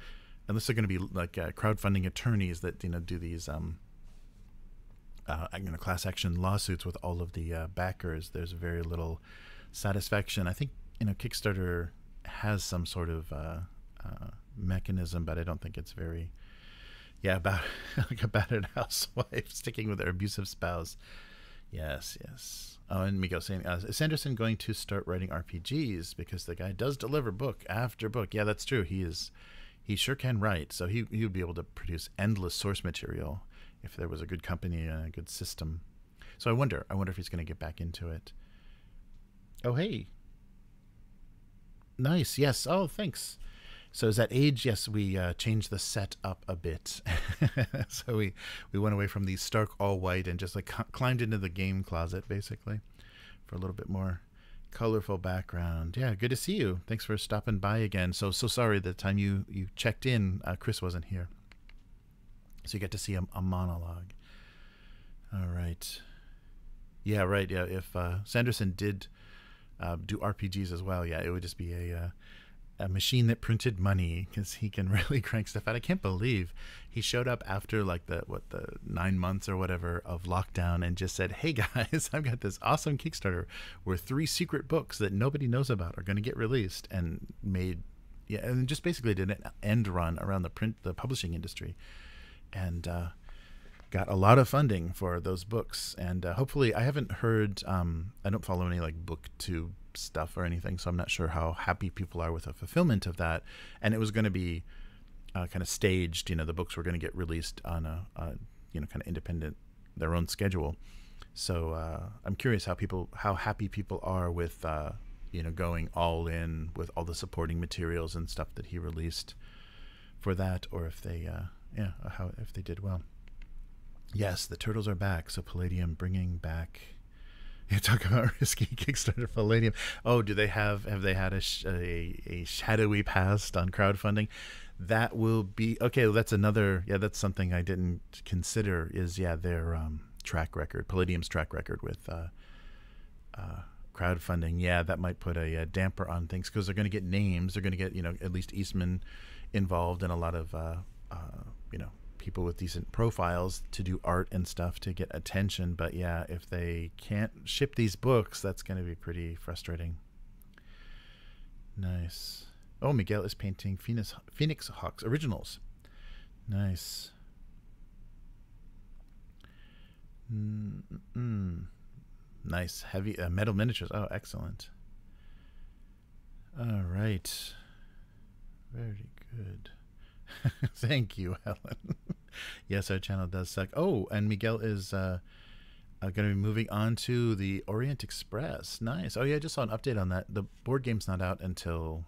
unless they're going to be like crowdfunding attorneys that do these class action lawsuits with all of the backers, there's very little satisfaction. I think Kickstarter has some sort of mechanism, but I don't think it's very about like a battered housewife sticking with their abusive spouse. Yes. Oh, and Miguel saying, is Sanderson going to start writing RPGs? Because the guy does deliver book after book. Yeah, that's true. He sure can write. So he would be able to produce endless source material if there was a good company and a good system. So I wonder if he's going to get back into it. Oh, hey. Nice. Yes. Oh, thanks. So is that age? Yes, we changed the set up a bit. So we went away from the stark all white and just like climbed into the game closet basically for a little bit more colorful background. Yeah, good to see you. Thanks for stopping by again. So sorry the time you checked in, Chris wasn't here. So you get to see a monologue. All right. Yeah, right. Yeah, if Sanderson did do RPGs as well, yeah, it would just be a machine that printed money, because he can really crank stuff out. I can't believe he showed up after like the 9 months or whatever of lockdown and just said, hey guys, I've got this awesome Kickstarter where 3 secret books that nobody knows about are going to get released, and and just basically did an end run around the publishing industry, and got a lot of funding for those books. And hopefully, I haven't heard, I don't follow any like booktube stuff or anything, so I'm not sure how happy people are with the fulfillment of that. And it was going to be kind of staged, the books were going to get released on a kind of independent, their own schedule. So I'm curious how happy people are with going all in with all the supporting materials and stuff that he released for that, or if they if they did well. Yes, the turtles are back. So Palladium bringing back. You talk about risky Kickstarter Palladium. Oh, have they had a shadowy past on crowdfunding? That will be okay. That's another. Yeah, that's something I didn't consider. Is their track record, Palladium's track record with crowdfunding. Yeah, that might put a damper on things, because they're going to get names. They're going to get at least Eastman involved, and a lot of people with decent profiles to do art and stuff to get attention. But yeah, if they can't ship these books, that's going to be pretty frustrating. Nice. Oh, Miguel is painting Phoenix Hawks originals. Nice. Nice. Heavy metal miniatures. Oh, excellent. All right. Very good. Thank you, Helen. Yes, our channel does suck. Oh, and Miguel is going to be moving on to the Orient Express. Nice. Oh, yeah, I just saw an update on that. The board game's not out until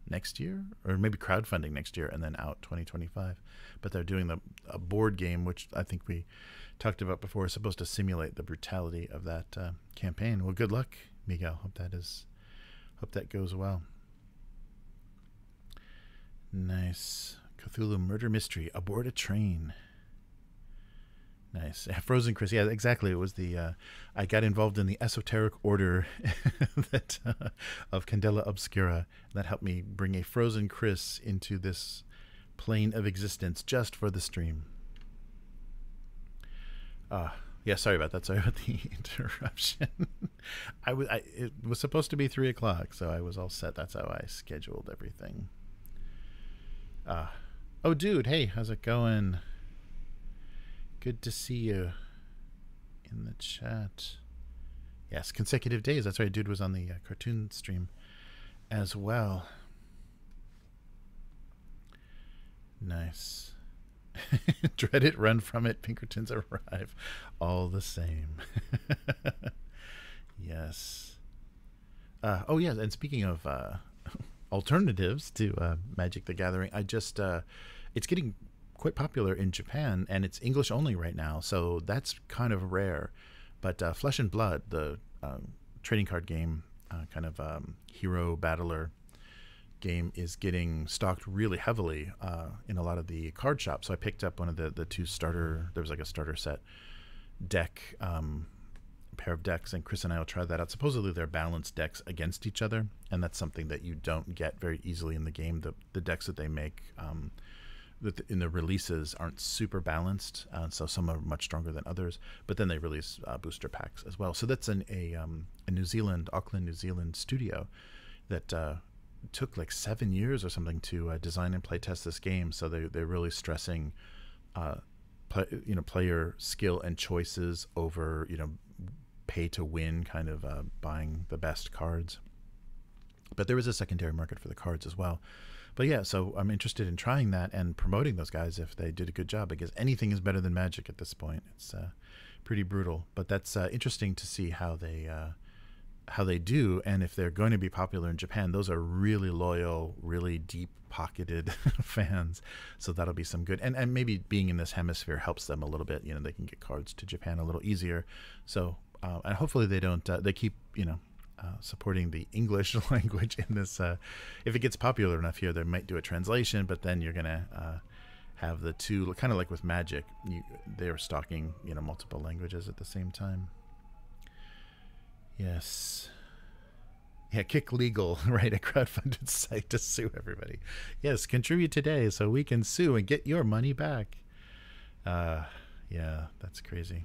next year, or maybe crowdfunding next year, and then out 2025. But they're doing a board game, which I think we talked about before, is supposed to simulate the brutality of that campaign. Well, good luck, Miguel. Hope that goes well. Nice. Cthulhu Murder Mystery aboard a train. Nice. Frozen Chris. Yeah, exactly. It was the I got involved in the esoteric order that of Candela Obscura. That helped me bring a Frozen Chris into this plane of existence just for the stream. Yeah, sorry about that. Sorry about the interruption. It was supposed to be 3 o'clock, so I was all set. That's how I scheduled everything. Oh, dude, hey, how's it going? Good to see you in the chat. Yes, consecutive days. That's right. Dude was on the cartoon stream as well. Nice. Dread it, run from it. Pinkertons arrive. All the same. Yes. Oh, yeah. And speaking of alternatives to Magic the Gathering, I just it's getting quite popular in Japan, and it's English only right now, so that's kind of rare. But Flesh and Blood, the trading card game, kind of hero battler game, is getting stocked really heavily in a lot of the card shops. So I picked up one of the 2 starter, there was like a starter set deck, pair of decks, and Chris and I will try that out. Supposedly they're balanced decks against each other, and that's something that you don't get very easily in the game. The decks that they make in the releases aren't super balanced, so some are much stronger than others. But then they release booster packs as well. So that's a New Zealand, Auckland, New Zealand studio that took like 7 years or something to design and play test this game. So they're really stressing, player skill and choices over pay to win, kind of buying the best cards. But there is a secondary market for the cards as well. But yeah, so I'm interested in trying that and promoting those guys if they did a good job, because anything is better than Magic at this point. It's pretty brutal. But that's interesting to see how they do, and if they're going to be popular in Japan. Those are really loyal, really deep-pocketed fans. So that'll be some good. And maybe being in this hemisphere helps them a little bit. They can get cards to Japan a little easier. So and hopefully they don't. They keep supporting the English language in this. If it gets popular enough here, they might do a translation, but then you're gonna have the two, kind of like with Magic. They're stocking multiple languages at the same time. Yes. Yeah, Kick Legal, right? A crowdfunded site to sue everybody. Yes, contribute today so we can sue and get your money back. Yeah, that's crazy.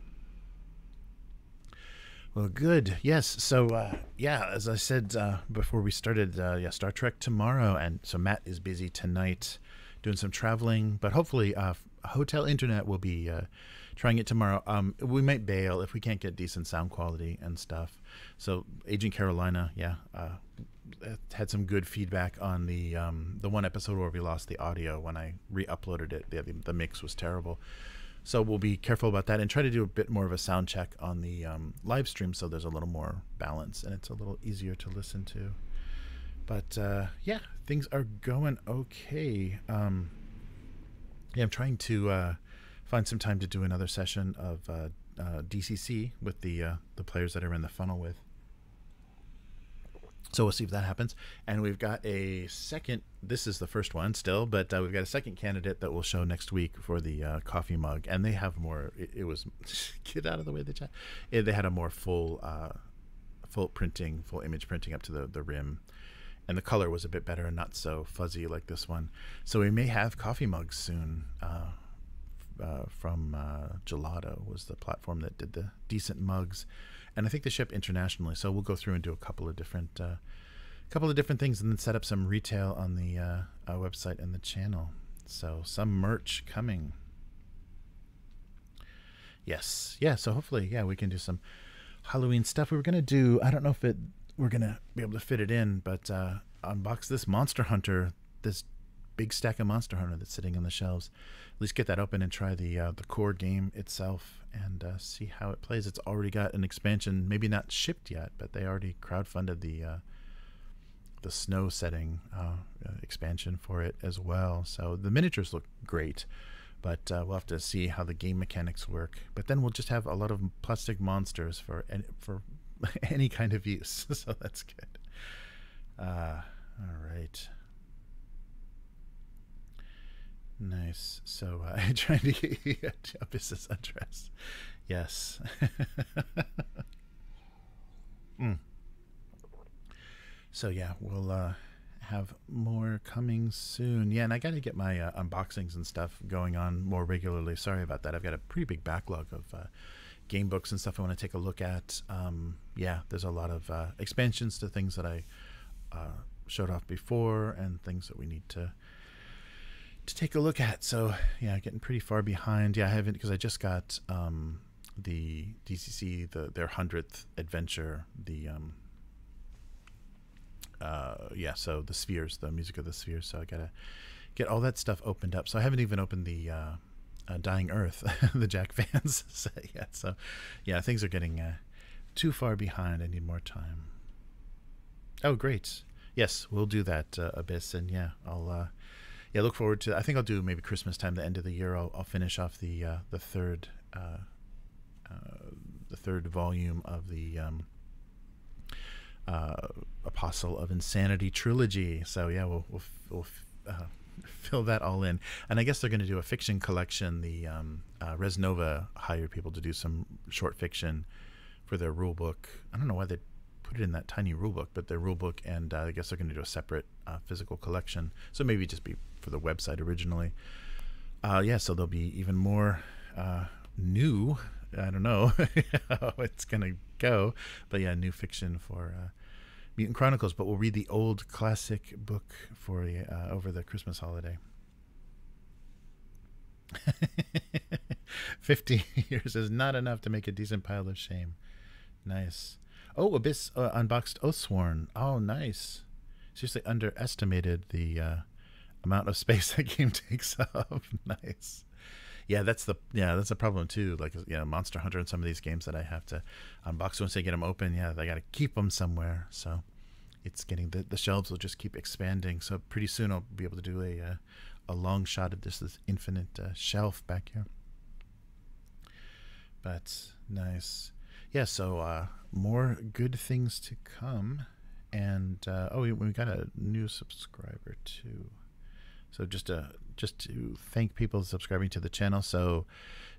Well, good. Yes. So, as I said before we started, Star Trek tomorrow. And so Matt is busy tonight doing some traveling, but hopefully Hotel Internet will be trying it tomorrow. We might bail if we can't get decent sound quality and stuff. So Agent Carolina, had some good feedback on the one episode where we lost the audio when I re-uploaded it. The mix was terrible. So we'll be careful about that and try to do a bit more of a sound check on the live stream, so there's a little more balance and it's a little easier to listen to. But things are going okay. I'm trying to find some time to do another session of DCC with the players that are in the funnel with. So we'll see if that happens. And we've got a second, this is the first one still, but we've got a second candidate that we'll show next week for the coffee mug. And they have more, it was, get out of the way of the chat. They had a more full image printing up to the rim. And the color was a bit better and not so fuzzy like this one. So we may have coffee mugs soon. From Gelato was the platform that did the decent mugs, and I think they ship internationally. So we'll go through and do a couple of different things, and then set up some retail on the website and the channel. So some merch coming. Yes, so hopefully, we can do some Halloween stuff. We were gonna do. I don't know if we're gonna be able to fit it in, but unbox this Monster Hunter. This big stack of Monster Hunter that's sitting on the shelves. At least get that open and try the core game itself and see how it plays. It's already got an expansion, maybe not shipped yet, but they already crowdfunded the snow setting expansion for it as well. So the miniatures look great, but we'll have to see how the game mechanics work. But then we'll just have a lot of plastic monsters for any kind of use. So that's good. All right. Nice. So trying to get you a business address. Yes. So we'll have more coming soon. And I got to get my unboxings and stuff going on more regularly. Sorry about that. I've got a pretty big backlog of game books and stuff I want to take a look at. There's a lot of expansions to things that I showed off before and things that we need to take a look at. So getting pretty far behind. I haven't, because I just got the DCC, their 100th adventure, so the spheres, the music of the spheres. So I gotta get all that stuff opened up. So I haven't even opened the Dying Earth, the Jack Vance set yet. So things are getting too far behind. I need more time. Oh, great. Yes, we'll do that, Abyss, and I'll look forward to. I think I'll do maybe Christmas time, the end of the year. I'll finish off the third volume of the Apostle of Insanity trilogy. So we'll fill that all in, and I guess they're going to do a fiction collection. The Resnova hired people to do some short fiction for their rule book. I don't know why they put it in that tiny rule book, but their rule book, and I guess they're going to do a separate physical collection. So maybe just be for the website originally. Yeah, so there'll be even more new. I don't know how it's gonna go, but yeah, new fiction for Mutant Chronicles. But we'll read the old classic book for over the Christmas holiday. 50 years is not enough to make a decent pile of shame. Nice. Oh, Abyss unboxed Oathsworn. Oh, nice. Seriously underestimated the amount of space that game takes up. Nice. Yeah, that's the problem too. Like, Monster Hunter and some of these games that I have to unbox once they get them open. Yeah, I got to keep them somewhere. So it's getting the shelves will just keep expanding. So pretty soon I'll be able to do a long shot of this infinite shelf back here. But nice. Yeah, so more good things to come. And we got a new subscriber too. So just to thank people subscribing to the channel. So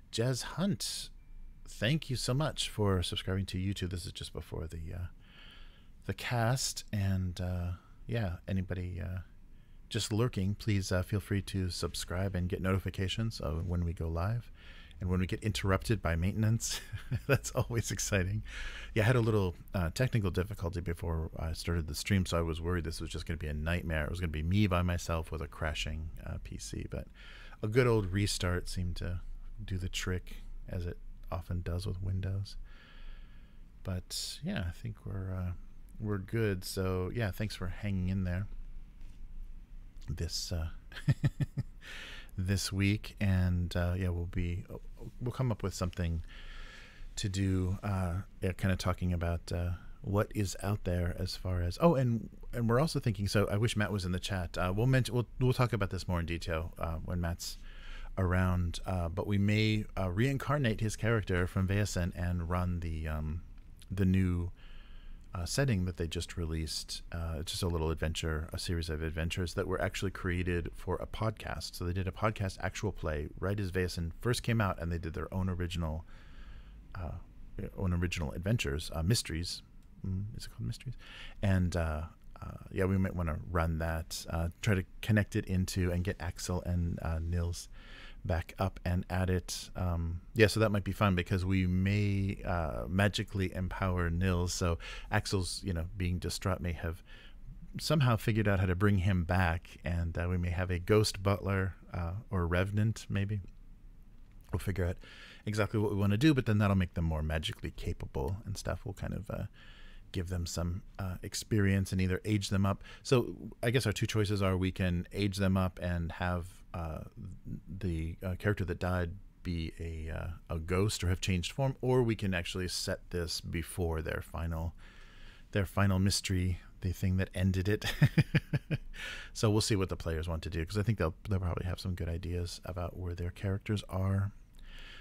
Jazz Hunt, thank you so much for subscribing to YouTube. This is just before the cast. And yeah, anybody just lurking, please feel free to subscribe and get notifications of when we go live. And when we get interrupted by maintenance, that's always exciting. Yeah, I had a little technical difficulty before I started the stream, so I was worried this was just going to be a nightmare. It was going to be me by myself with a crashing PC, but a good old restart seemed to do the trick, as it often does with Windows. But yeah, I think we're good. So yeah, thanks for hanging in there. This week, and yeah, we'll come up with something to do, kind of talking about what is out there as far as and we're also thinking. So I wish Matt was in the chat. We'll talk about this more in detail when Matt's around. But we may reincarnate his character from Vaesen and run the new setting that they just released. It's just a little adventure, a series of adventures that were actually created for a podcast. So they did a podcast actual play right as Vaesen first came out, and they did their own original adventures, mysteries. Is it called mysteries? And yeah, we might want to run that, try to connect it into and get Axel and Nils back up and add it. Yeah, so that might be fun because we may magically empower Nils. So Axel's, being distraught, may have somehow figured out how to bring him back, and we may have a ghost butler or revenant. Maybe we'll figure out exactly what we want to do, but then that'll make them more magically capable and stuff. We'll kind of give them some experience and either age them up. So I guess our two choices are: we can age them up and have the character that died be a ghost or have changed form, or we can actually set this before their final mystery, the thing that ended it. So we'll see what the players want to do, because I think they'll probably have some good ideas about where their characters are.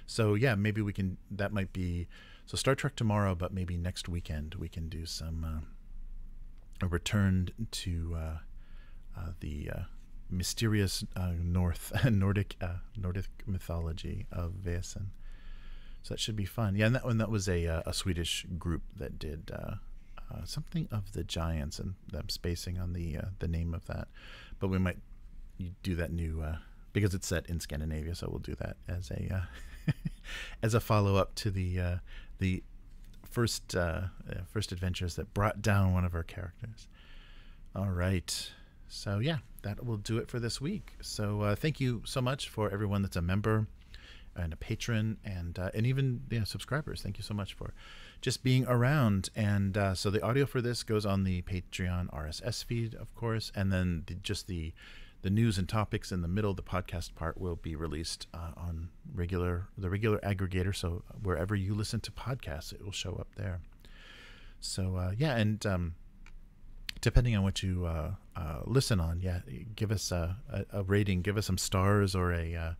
So yeah, maybe that might be so Star Trek tomorrow, but maybe next weekend we can do some a return to the mysterious Nordic mythology of Vaesen. So that should be fun. Yeah, and that was a Swedish group that did something of the Giants, and I'm spacing on the name of that. But we might do that new because it's set in Scandinavia, so we'll do that as a as a follow up to the first adventures that brought down one of our characters. All right. So yeah, that will do it for this week. So thank you so much for everyone that's a member and a patron and even subscribers. Thank you so much for just being around. And so the audio for this goes on the Patreon RSS feed, of course, and then the news and topics in the middle, the podcast part, will be released on the regular aggregator. So wherever you listen to podcasts, it will show up there. So yeah, and depending on what you listen on, yeah, give us a rating, give us some stars or a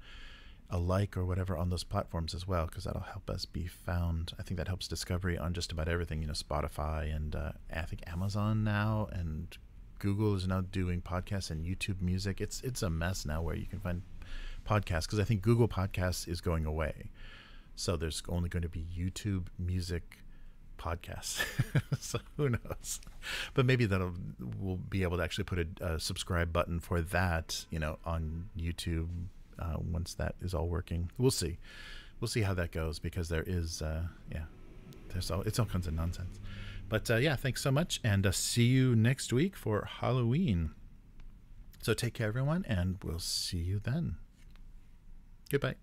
like or whatever on those platforms as well, because that'll help us be found. I think that helps discovery on just about everything, Spotify and I think Amazon now, and Google is now doing podcasts and YouTube Music. It's a mess now where you can find podcasts, because I think Google Podcasts is going away. So there's only going to be YouTube Music podcasts. So who knows? But maybe we'll be able to actually put a subscribe button for that, on YouTube once that is all working. We'll see how that goes, because there is it's all kinds of nonsense. But yeah, thanks so much, and see you next week for Halloween. So take care, everyone, and we'll see you then. Goodbye.